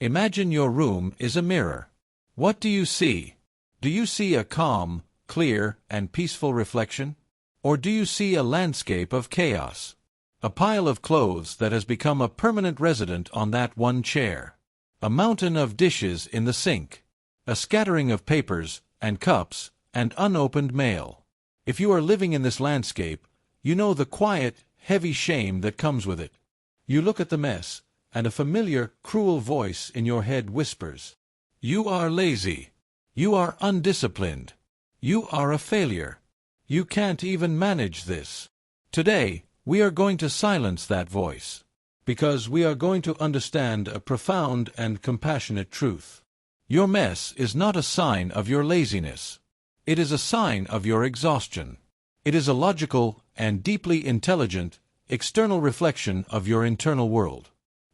Imagine your room is a mirror. What do you see? Do you see a calm, clear, and peaceful reflection? Or do you see a landscape of chaos? A pile of clothes that has become a permanent resident on that one chair. A mountain of dishes in the sink. A scattering of papers, and cups, and unopened mail. If you are living in this landscape, you know the quiet, heavy shame that comes with it. You look at the mess, and a familiar, cruel voice in your head whispers, "You are lazy. You are undisciplined. You are a failure. You can't even manage this." Today, we are going to silence that voice, because we are going to understand a profound and compassionate truth. Your mess is not a sign of your laziness. It is a sign of your exhaustion. It is a logical and deeply intelligent, external reflection of your internal world.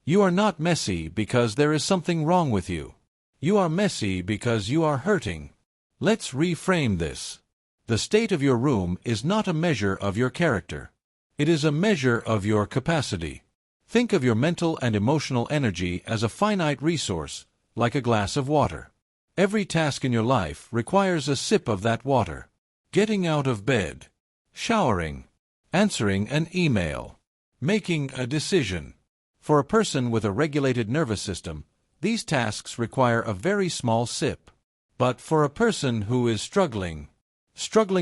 You are not messy because there is something wrong with you. You are messy because you are hurting. Let's reframe this. The state of your room is not a measure of your character. It is a measure of your capacity. Think of your mental and emotional energy as a finite resource, like a glass of water. Every task in your life requires a sip of that water. Getting out of bed, showering, answering an email, making a decision. For a person with a regulated nervous system, these tasks require a very small sip. But for a person who is struggling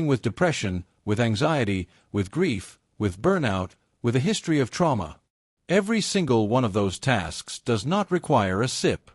with depression, with anxiety, with grief, with burnout, with a history of trauma, every single one of those tasks does not require a sip.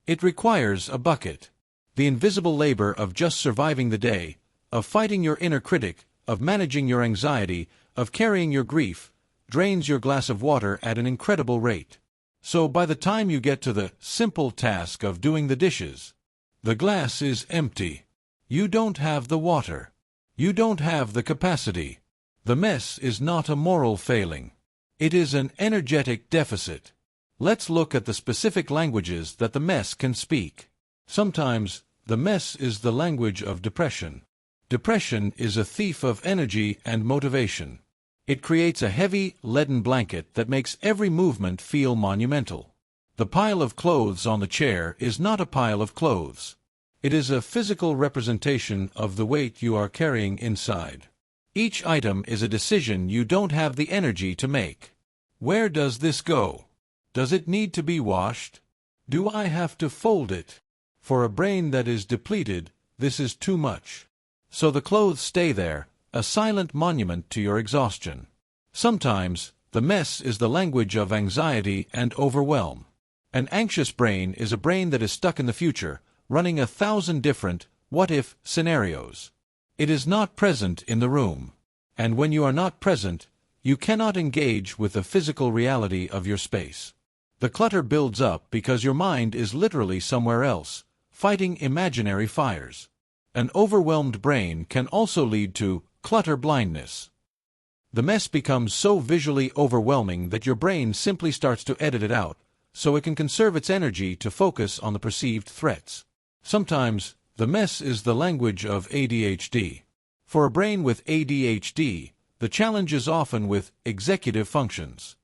It requires a bucket. The invisible labor of just surviving the day, of fighting your inner critic, of managing your anxiety, of carrying your grief, drains your glass of water at an incredible rate. So by the time you get to the simple task of doing the dishes, the glass is empty. You don't have the water. You don't have the capacity. The mess is not a moral failing. It is an energetic deficit. Let's look at the specific languages that the mess can speak. Sometimes, the mess is the language of depression. Depression is a thief of energy and motivation. It creates a heavy, leaden blanket that makes every movement feel monumental. The pile of clothes on the chair is not a pile of clothes. It is a physical representation of the weight you are carrying inside. Each item is a decision you don't have the energy to make. Where does this go? Does it need to be washed? Do I have to fold it? For a brain that is depleted, this is too much. So the clothes stay there, a silent monument to your exhaustion. Sometimes, the mess is the language of anxiety and overwhelm. An anxious brain is a brain that is stuck in the future, running 1,000 different what-if scenarios. It is not present in the room. And when you are not present, you cannot engage with the physical reality of your space. The clutter builds up because your mind is literally somewhere else, fighting imaginary fires. An overwhelmed brain can also lead to clutter blindness. The mess becomes so visually overwhelming that your brain simply starts to edit it out, so it can conserve its energy to focus on the perceived threats. Sometimes, the mess is the language of ADHD. For a brain with ADHD, the challenge is often with executive functions.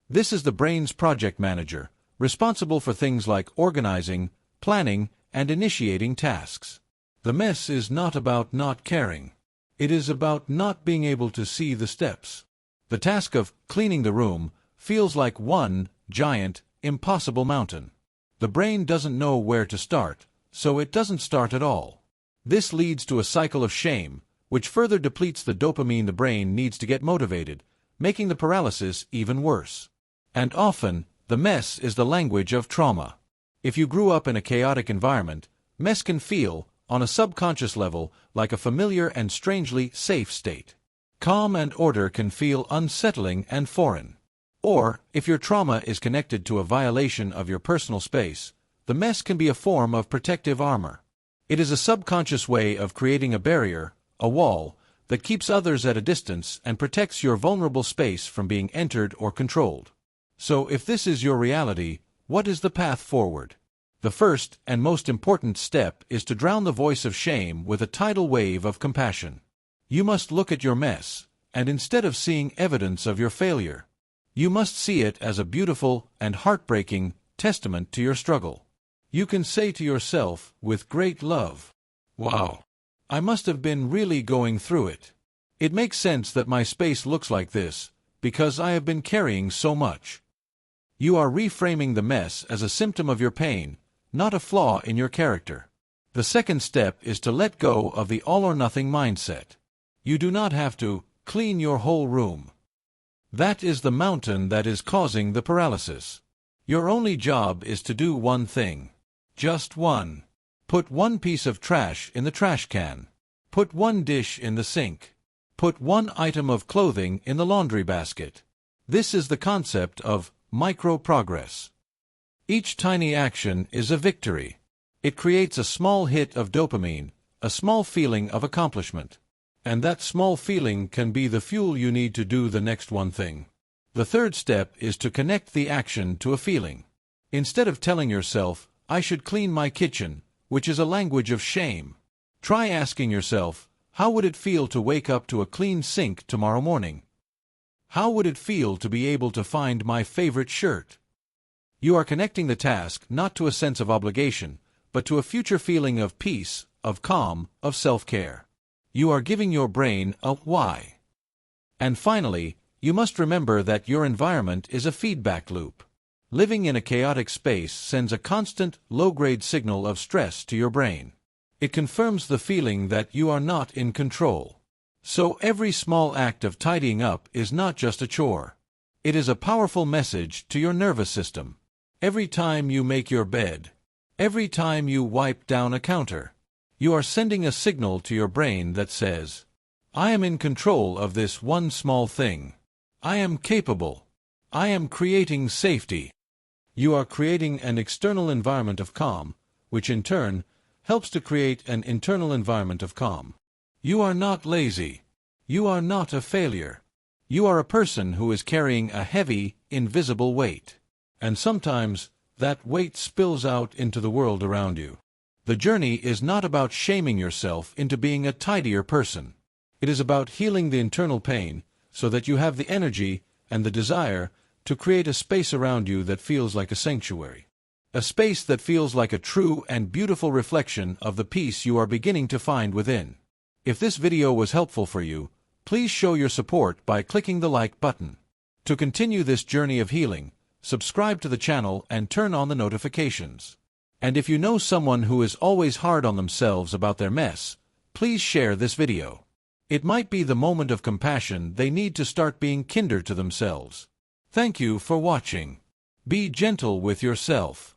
This is the brain's project manager, responsible for things like organizing, planning, and initiating tasks. The mess is not about not caring. It is about not being able to see the steps. The task of cleaning the room feels like one giant, impossible mountain. The brain doesn't know where to start, so it doesn't start at all. This leads to a cycle of shame, which further depletes the dopamine the brain needs to get motivated, making the paralysis even worse. And often, the mess is the language of trauma. If you grew up in a chaotic environment, mess can feel, on a subconscious level, like a familiar and strangely safe state. Calm and order can feel unsettling and foreign. Or, if your trauma is connected to a violation of your personal space, the mess can be a form of protective armor. It is a subconscious way of creating a barrier, a wall, that keeps others at a distance and protects your vulnerable space from being entered or controlled. So if this is your reality, what is the path forward? The first and most important step is to drown the voice of shame with a tidal wave of compassion. You must look at your mess, and instead of seeing evidence of your failure, you must see it as a beautiful and heartbreaking testament to your struggle. You can say to yourself, with great love, "Wow, I must have been really going through it. It makes sense that my space looks like this, because I have been carrying so much." You are reframing the mess as a symptom of your pain, not a flaw in your character. The second step is to let go of the all-or-nothing mindset. You do not have to clean your whole room. That is the mountain that is causing the paralysis. Your only job is to do one thing. Just one. Put one piece of trash in the trash can. Put one dish in the sink. Put one item of clothing in the laundry basket. This is the concept of micro-progress. Each tiny action is a victory. It creates a small hit of dopamine, a small feeling of accomplishment. And that small feeling can be the fuel you need to do the next one thing. The third step is to connect the action to a feeling. Instead of telling yourself, "I should clean my kitchen," which is a language of shame, try asking yourself, how would it feel to wake up to a clean sink tomorrow morning? How would it feel to be able to find my favorite shirt? You are connecting the task not to a sense of obligation, but to a future feeling of peace, of calm, of self-care. You are giving your brain a why. And finally, you must remember that your environment is a feedback loop. Living in a chaotic space sends a constant, low-grade signal of stress to your brain. It confirms the feeling that you are not in control. So every small act of tidying up is not just a chore. It is a powerful message to your nervous system. Every time you make your bed, every time you wipe down a counter, you are sending a signal to your brain that says, "I am in control of this one small thing. I am capable. I am creating safety." You are creating an external environment of calm, which in turn helps to create an internal environment of calm. You are not lazy. You are not a failure. You are a person who is carrying a heavy, invisible weight. And sometimes, that weight spills out into the world around you. The journey is not about shaming yourself into being a tidier person. It is about healing the internal pain, so that you have the energy and the desire to create a space around you that feels like a sanctuary. A space that feels like a true and beautiful reflection of the peace you are beginning to find within. If this video was helpful for you, please show your support by clicking the like button. To continue this journey of healing, subscribe to the channel and turn on the notifications. And if you know someone who is always hard on themselves about their mess, please share this video. It might be the moment of compassion they need to start being kinder to themselves. Thank you for watching. Be gentle with yourself.